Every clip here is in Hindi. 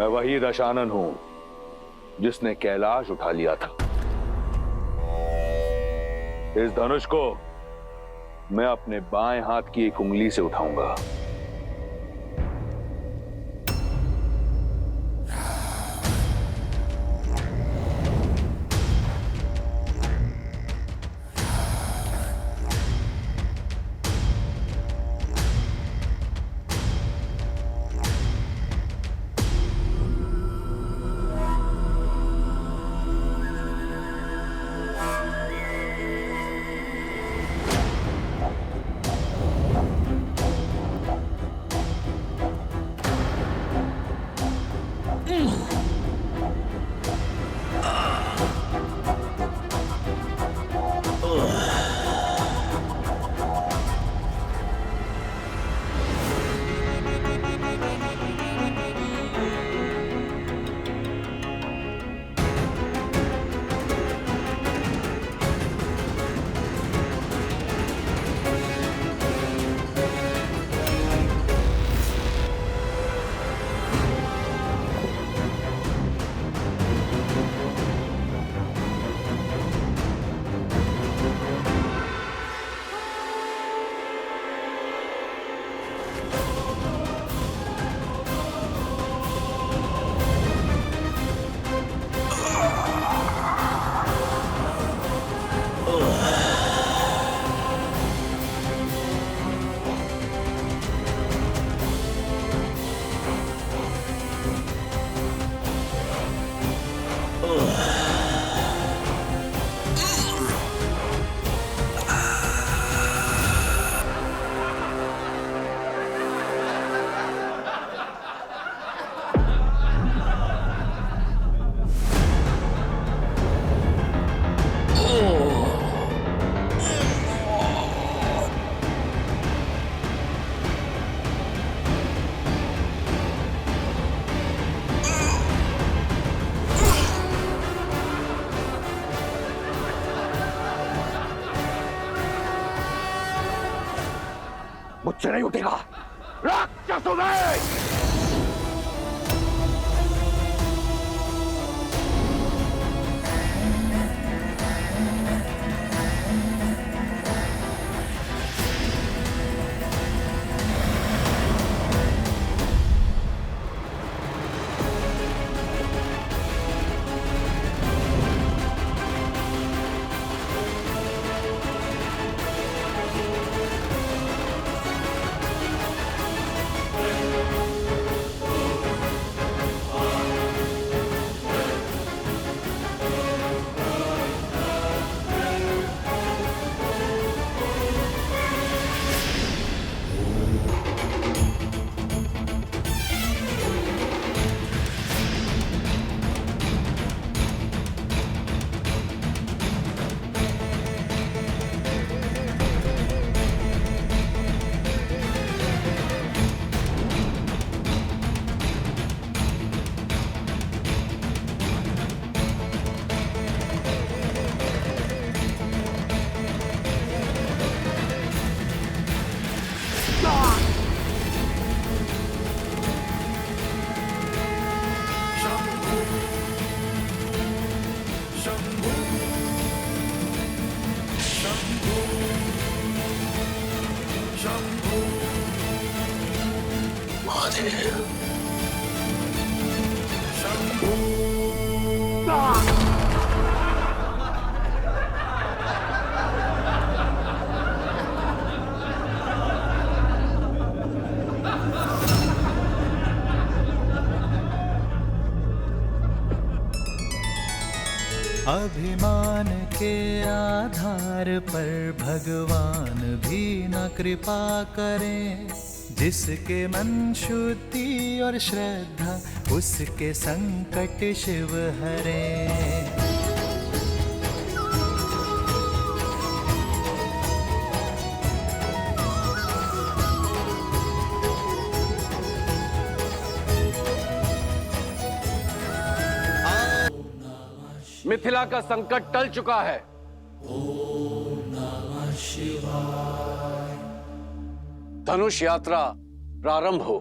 मैं वही दशानन हूं जिसने कैलाश उठा लिया था। इस धनुष को मैं अपने बाएं हाथ की एक उंगली से उठाऊंगा। मुझसे नहीं उठेगा राक्षसों में। अभिमान के आधार पर भगवान भी न कृपा करें। जिसके मन शुद्धि और श्रद्धा उसके संकट शिव हरें। मिथिला का संकट टल चुका है। ओम नमः शिवाय। धनुष यात्रा प्रारंभ हो।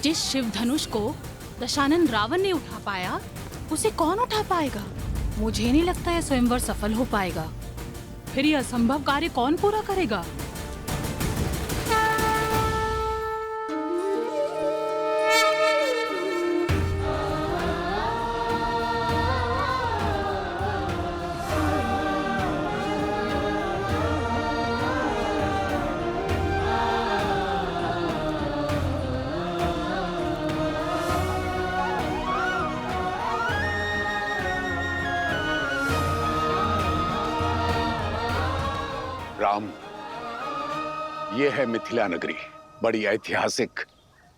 जिस शिव धनुष को दशानन रावण ने उठा पाया, उसे कौन उठा पाएगा? मुझे नहीं लगता यह स्वयंवर सफल हो पाएगा। फिर यह असंभव कार्य कौन पूरा करेगा? राम, ये है मिथिला नगरी, बड़ी ऐतिहासिक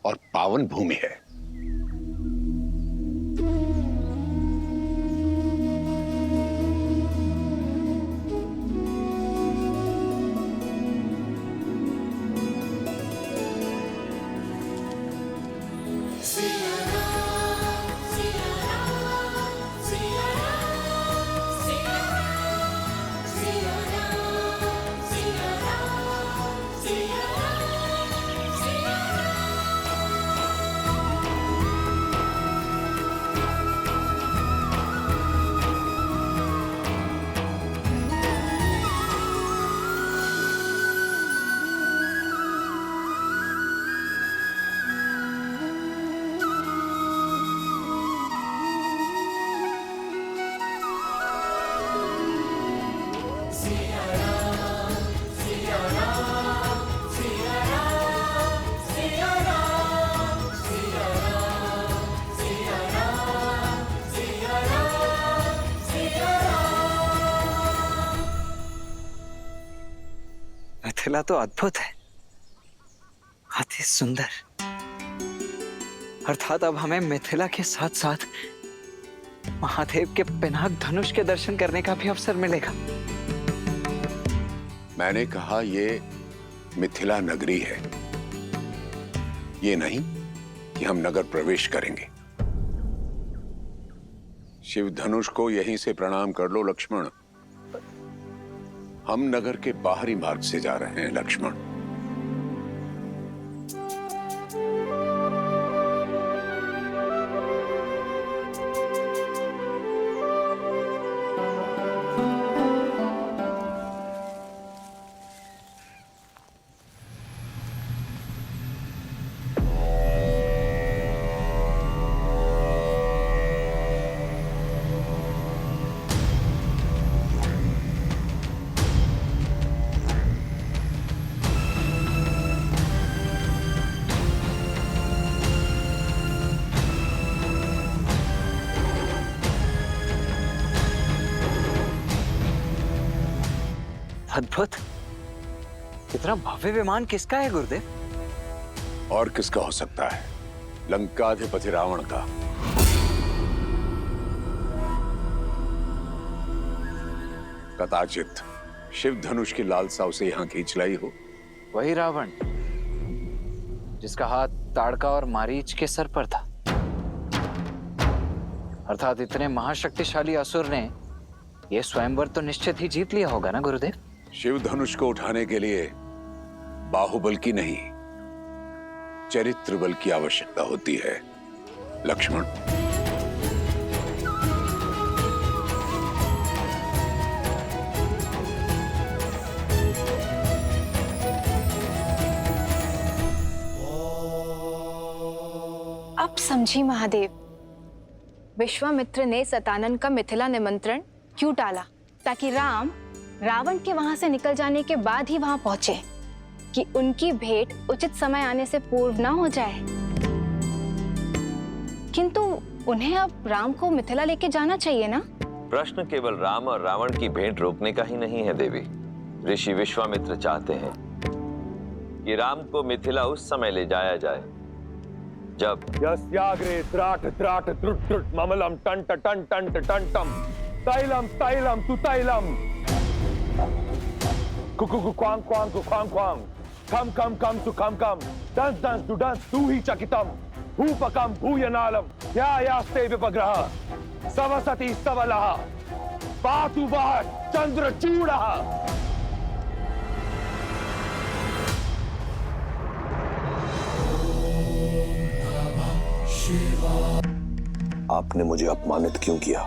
और पावन भूमि है। मिथिला तो अद्भुत है, अति सुंदर। अर्थात अब हमें मिथिला के साथ साथ महादेव के पिनाक धनुष के दर्शन करने का भी अवसर मिलेगा। मैंने कहा ये मिथिला नगरी है, ये नहीं कि हम नगर प्रवेश करेंगे। शिव धनुष को यहीं से प्रणाम कर लो लक्ष्मण। हम नगर के बाहरी मार्ग से जा रहे हैं लक्ष्मण। अद्भुत, इतना भव्य विमान किसका है गुरुदेव? और किसका हो सकता है? लंकाधिपति रावण का। कदाचित शिव धनुष की लालसा उसे यहां खींच लाई हो। वही रावण जिसका हाथ ताड़का और मारीच के सर पर था। अर्थात इतने महाशक्तिशाली असुर ने यह स्वयंवर तो निश्चित ही जीत लिया होगा ना गुरुदेव? शिव धनुष को उठाने के लिए बाहुबल की नहीं, चरित्र बल की आवश्यकता होती है लक्ष्मण। अब समझी महादेव, विश्वामित्र ने सतानन का मिथिला निमंत्रण क्यों टाला? ताकि राम रावण के वहां से निकल जाने के बाद ही वहां पहुंचे, कि उनकी भेंट उचित समय आने से पूर्व ना हो जाए। किंतु उन्हें अब राम को मिथिला लेके जाना चाहिए ना? प्रश्न केवल राम और रावण की भेंट रोकने का ही नहीं है देवी। ऋषि विश्वामित्र चाहते हैं कि राम को मिथिला उस समय ले जाया जाए जब यस्याग्रे त्राट त्राट त्रुट त्रुट ममलम टंट टंट टंट टंटम तैलम तैलम तु तैलम Kuku Quang Quang Quang Quang खम खम खम सु खम खम दंस दंस दु दंस तू ही चकितम भूपकम भूयनालम या यास्ते विपग्रह सवसति सवलः पातु वः चंद्रचूडः। आपने मुझे अपमानित क्यों किया?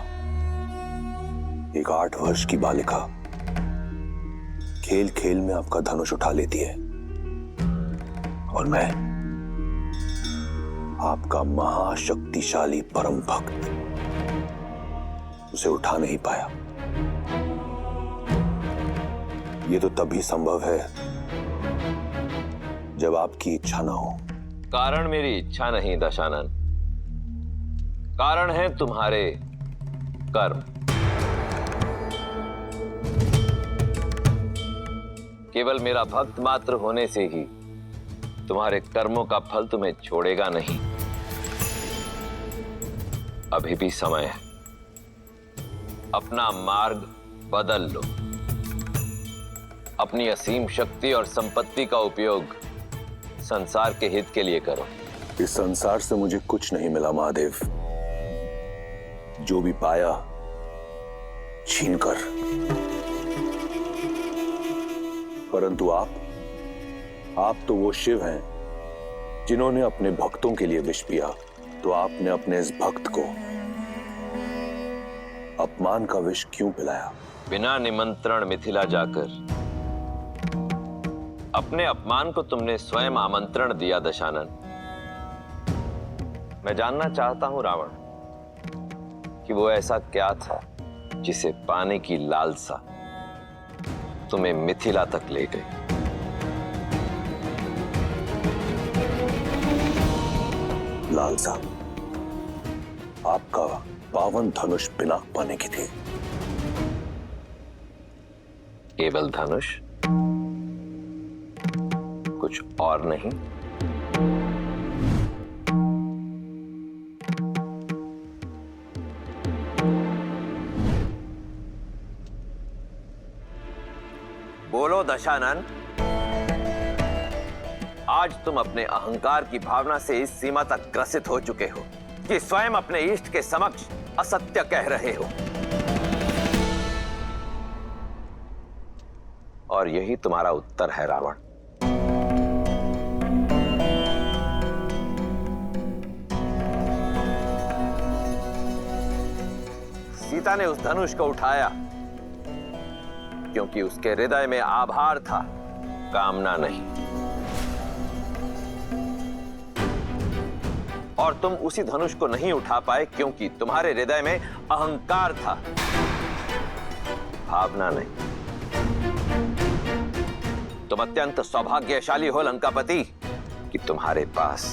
एक 8 वर्ष की बालिका खेल खेल में आपका धनुष उठा लेती है और मैं आपका महाशक्तिशाली परम भक्त उसे उठा नहीं पाया। ये तो तभी संभव है जब आपकी इच्छा ना हो। कारण मेरी इच्छा नहीं दशानन, कारण है तुम्हारे कर्म। केवल मेरा भक्त मात्र होने से ही तुम्हारे कर्मों का फल तुम्हें छोड़ेगा नहीं। अभी भी समय है, अपना मार्ग बदल लो। अपनी असीम शक्ति और संपत्ति का उपयोग संसार के हित के लिए करो। इस संसार से मुझे कुछ नहीं मिला महादेव। जो भी पाया छीनकर। परंतु आप तो वो शिव हैं जिन्होंने अपने भक्तों के लिए विष पिया। तो आपने अपने इस भक्त को अपमान का विष क्यों पिलाया? बिना निमंत्रण मिथिला जाकर अपने अपमान को तुमने स्वयं आमंत्रण दिया दशानन। मैं जानना चाहता हूं रावण कि वो ऐसा क्या था जिसे पाने की लालसा तुम्हें मिथिला तक ले गई। लालसा आपका पावन धनुष पिनाक पाने की थी। केवल धनुष, कुछ और नहीं? बोलो दशानन, आज तुम अपने अहंकार की भावना से इस सीमा तक ग्रसित हो चुके हो कि स्वयं अपने इष्ट के समक्ष असत्य कह रहे हो। और यही तुम्हारा उत्तर है रावण। सीता ने उस धनुष को उठाया क्योंकि उसके हृदय में आभार था, कामना नहीं। और तुम उसी धनुष को नहीं उठा पाए क्योंकि तुम्हारे हृदय में अहंकार था, भावना नहीं। तुम अत्यंत सौभाग्यशाली हो लंकापति कि तुम्हारे पास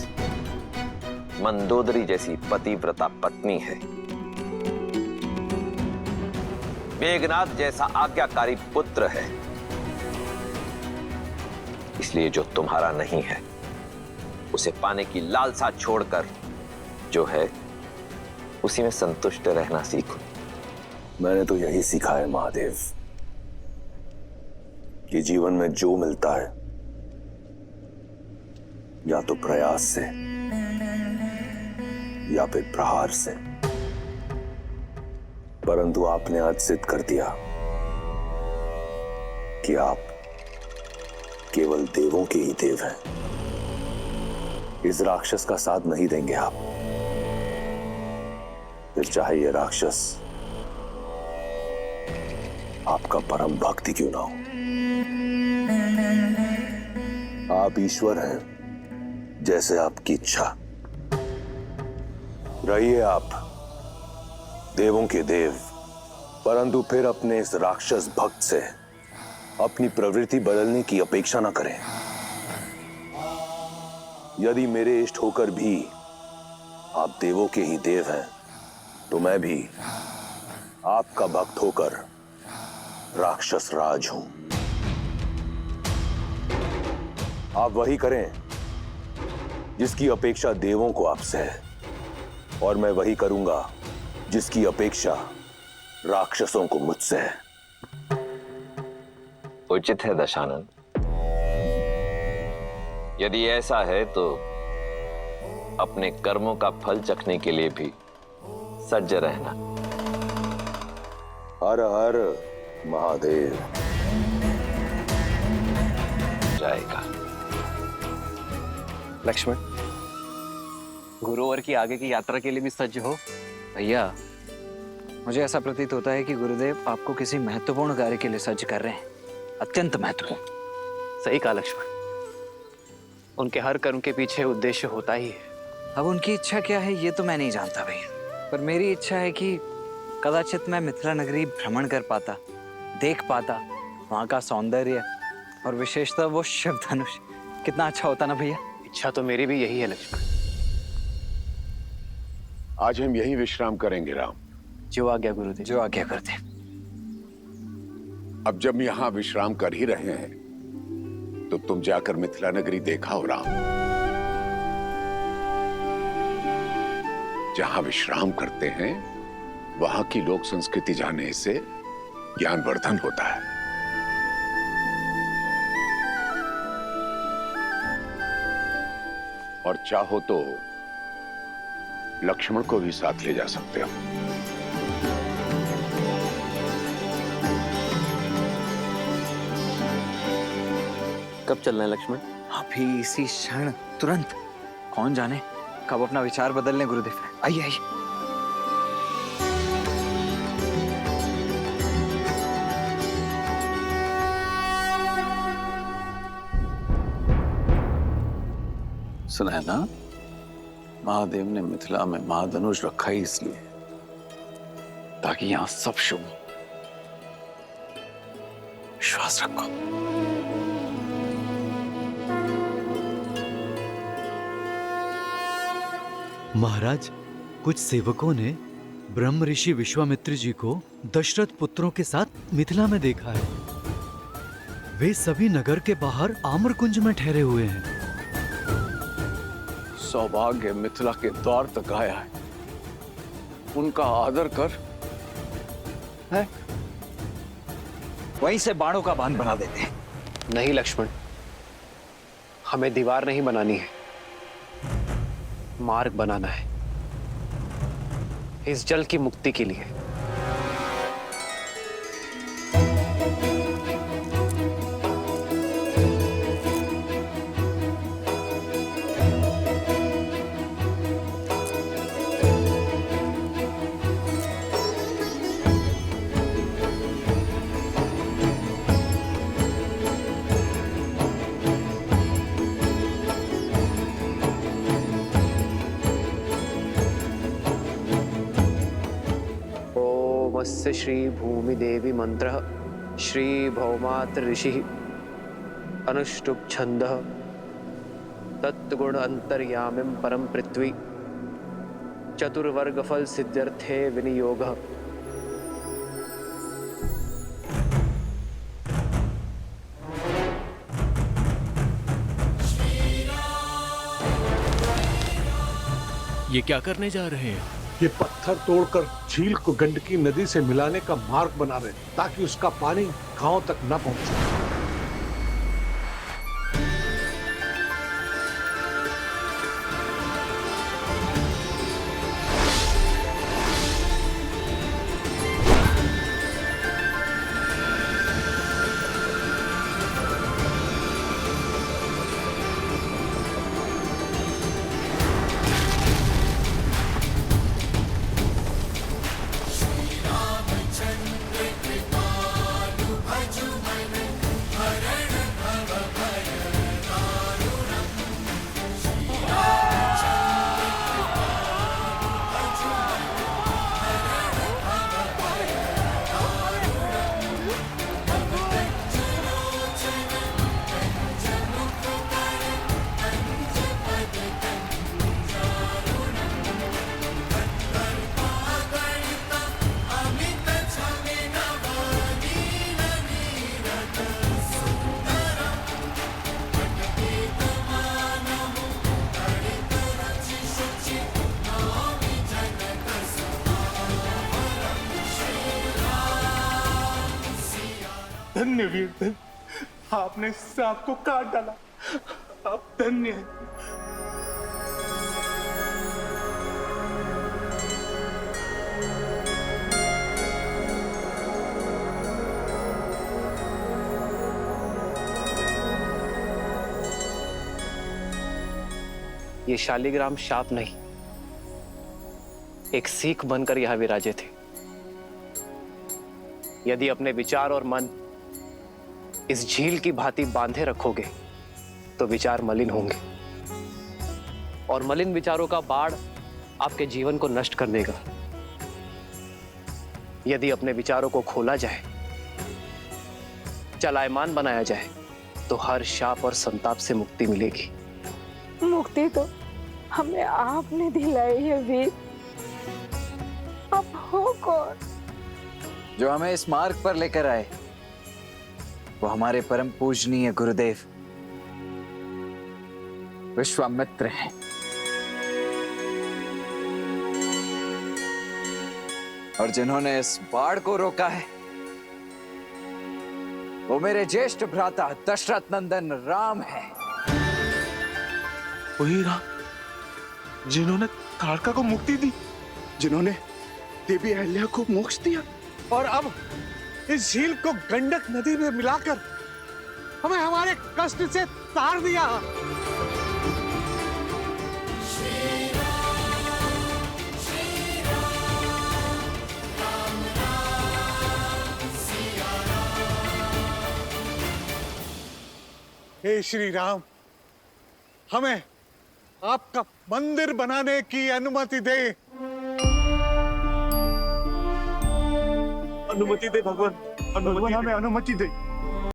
मंदोदरी जैसी पतिव्रता पत्नी है, मेघनाद जैसा आज्ञाकारी पुत्र है। इसलिए जो तुम्हारा नहीं है उसे पाने की लालसा छोड़कर जो है उसी में संतुष्ट रहना सीखो। मैंने तो यही सीखा है महादेव कि जीवन में जो मिलता है या तो प्रयास से या फिर प्रहार से। परंतु आपने आज सिद्ध कर दिया कि आप केवल देवों के ही देव हैं। इस राक्षस का साथ नहीं देंगे आप, फिर चाहे ये राक्षस आपका परम भक्ति क्यों ना हो। आप ईश्वर हैं, जैसे आपकी इच्छा। रहिए आप देवों के देव, परंतु फिर अपने इस राक्षस भक्त से अपनी प्रवृत्ति बदलने की अपेक्षा न करें। यदि मेरे इष्ट होकर भी आप देवों के ही देव हैं, तो मैं भी आपका भक्त होकर राक्षस राज हूं। आप वही करें जिसकी अपेक्षा देवों को आपसे है, और मैं वही करूंगा जिसकी अपेक्षा राक्षसों को मुझसे है। उचित है दशानन। यदि ऐसा है तो अपने कर्मों का फल चखने के लिए भी सज्ज रहना। हर हर महादेव। जाएगा। लक्ष्मण, गुरुवर की आगे की यात्रा के लिए भी सज्ज हो। भैया, मुझे ऐसा प्रतीत होता है कि गुरुदेव आपको किसी महत्वपूर्ण कार्य के लिए सज्ज कर रहे हैं, अत्यंत महत्वपूर्ण। सही कहा लक्ष्मण, उनके हर कर्म के पीछे उद्देश्य होता ही है। अब उनकी इच्छा क्या है ये तो मैं नहीं जानता भैया, पर मेरी इच्छा है कि कदाचित मैं मिथिला नगरी भ्रमण कर पाता, देख पाता वहाँ का सौंदर्य और विशेषतः वो शिव धनुष। कितना अच्छा होता ना भैया। इच्छा तो मेरी भी यही है लक्ष्मण। आज हम यहीं विश्राम करेंगे राम। जो आज्ञा गुरुदेव। जो आज्ञा करते। अब जब यहां विश्राम कर ही रहे हैं तो तुम जाकर मिथिला नगरी देखा हो राम। जहां विश्राम करते हैं वहां की लोक संस्कृति जानने से ज्ञानवर्धन होता है। और चाहो तो लक्ष्मण को भी साथ ले जा सकते हो। कब चलना है लक्ष्मण? अभी इसी क्षण, तुरंत। कौन जाने कब अपना विचार बदल लें गुरुदेव। आइए आइए। सुना है ना, महादेव ने मिथिला में महाधनुष रखा ही इसलिए ताकि यहां सब शुभ हो। विश्वास रखो। महाराज, कुछ सेवकों ने ब्रह्म ऋषि विश्वामित्र जी को दशरथ पुत्रों के साथ मिथिला में देखा है। वे सभी नगर के बाहर आम्रकुंज में ठहरे हुए हैं। सौभाग्य मिथिला के द्वार तक आया है, उनका आदर कर। है? वहीं से बाणों का बांध बना देते हैं। नहीं लक्ष्मण, हमें दीवार नहीं बनानी है, मार्ग बनाना है इस जल की मुक्ति के लिए। ओमस्य श्री भूमि देवी मंत्र श्री भौमात्र ऋषि अनुष्टुप छंद तत्गुण अंतर्यामिं परम पृथ्वी चतुर्वर्ग फल सिद्ध्यर्थे विनियोग। ये क्या करने जा रहे हैं? ये पत्थर तोड़कर झील को गंडकी नदी से मिलाने का मार्ग बना रहे हैं, ताकि उसका पानी गांव तक न पहुंचे। धन्य वीर धन्य, आपने सांप को काट डाला। आप धन्य हैं। ये शालिग्राम शाप नहीं, एक सीख बनकर यहां विराजे थे। यदि अपने विचार और मन इस झील की भांति बांधे रखोगे तो विचार मलिन होंगे, और मलिन विचारों का बाढ़ आपके जीवन को नष्ट कर देगा। यदि अपने विचारों को खोला जाए, चलायमान बनाया जाए, तो हर शाप और संताप से मुक्ति मिलेगी। मुक्ति तो हमें आपने दिलाई है वीर। अब हो कौन जो हमें इस मार्ग पर लेकर आए? वो हमारे परम पूजनीय गुरुदेव विश्वामित्र हैं। और जिन्होंने इस बाढ़ को रोका है वो मेरे ज्येष्ठ भ्राता दशरथ नंदन राम है। वही राम जिन्होंने ताड़का को मुक्ति दी, जिन्होंने देवी अहल्या को मोक्ष दिया, और अब इस झील को गंडक नदी में मिलाकर हमें हमारे कष्ट से तार दिया। हे श्री राम, हमें आपका मंदिर बनाने की अनुमति दे। अनुमति दे भगवान, भगवान हमें अनुमति दे।